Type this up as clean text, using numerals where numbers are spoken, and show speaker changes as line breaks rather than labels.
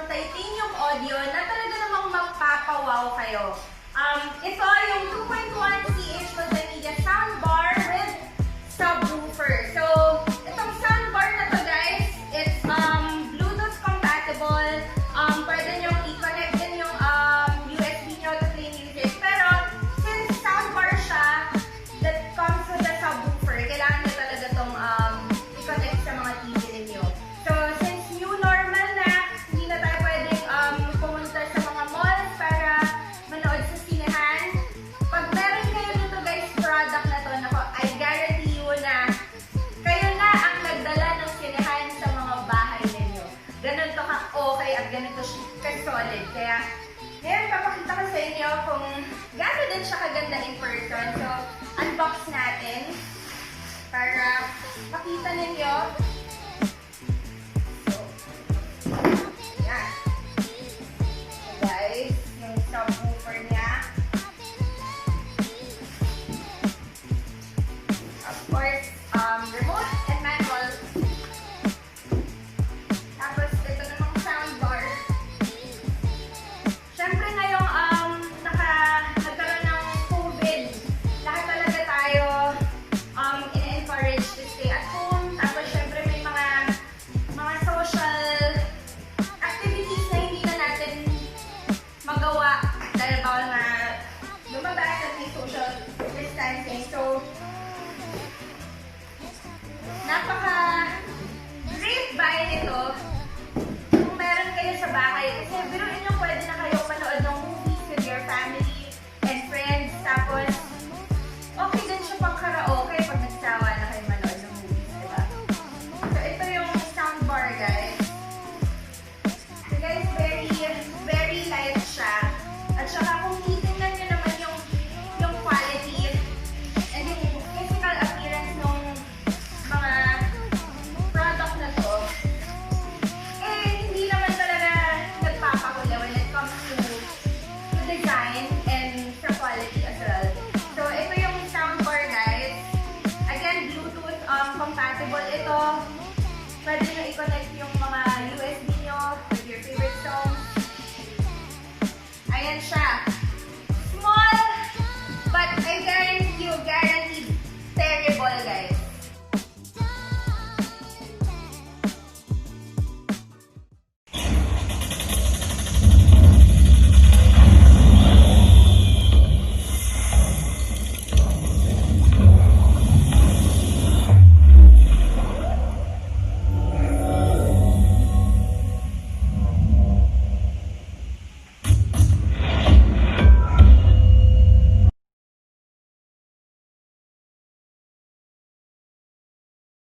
titanium audio na talaga namang mapapawaw kayo. Ito yung 2.1 CH multimedia soundbar with subwoofer. So, itong soundbar na to guys, it's Bluetooth compatible. Pwede nyo i-connect din yung USB nyo to play music. Pero, since soundbar siya that comes with the subwoofer, kailangan nyo talaga itong i-connect sa mga TV ninyo. So, since new normal na, hindi na tayo pwedeng pumunta sa mga malls para manood sa sinehan. Pag meron kayo dito guys, product na to, nako, I guarantee you na kayo na ang nagdala ng sinehan sa mga bahay ninyo. Ganun to ka-okay at ganun to ka-solid. Kaya, ngayon papakita ko sa inyo kung gano'n din siya kaganda in person. So, unbox natin para makita ninyo. Yan. So guys, yung subwoofer niya. Of course, remote and manual. Tapos, ito namang soundbar. Siyempre ngayong nagkaroon ng COVID, lahat talaga tayo in-encourage to stay at home. Tapos, siyempre may mga social activities na hindi na natin magawa dahil bawal na lumabas at may social distancing. So, napaka-great buy nito kung meron kayo sa bahay. Kasi biruin nyo, pwede na kayo manood ng movies with your family and friends. Tapos, okay din siya pang karaoke pag nagsawa na kayo manood ng movies, diba? So, ito yung soundbar, guys. So, guys, very light siya. At saka, kung titignan nyo naman yung quality and yung physical appearance ng mga product na to, eh, hindi naman talaga nagpapakula when it comes to design and sa quality as well. So, ito yung soundbar, guys. Again, Bluetooth compatible ito. Pwede nyo i-connect yung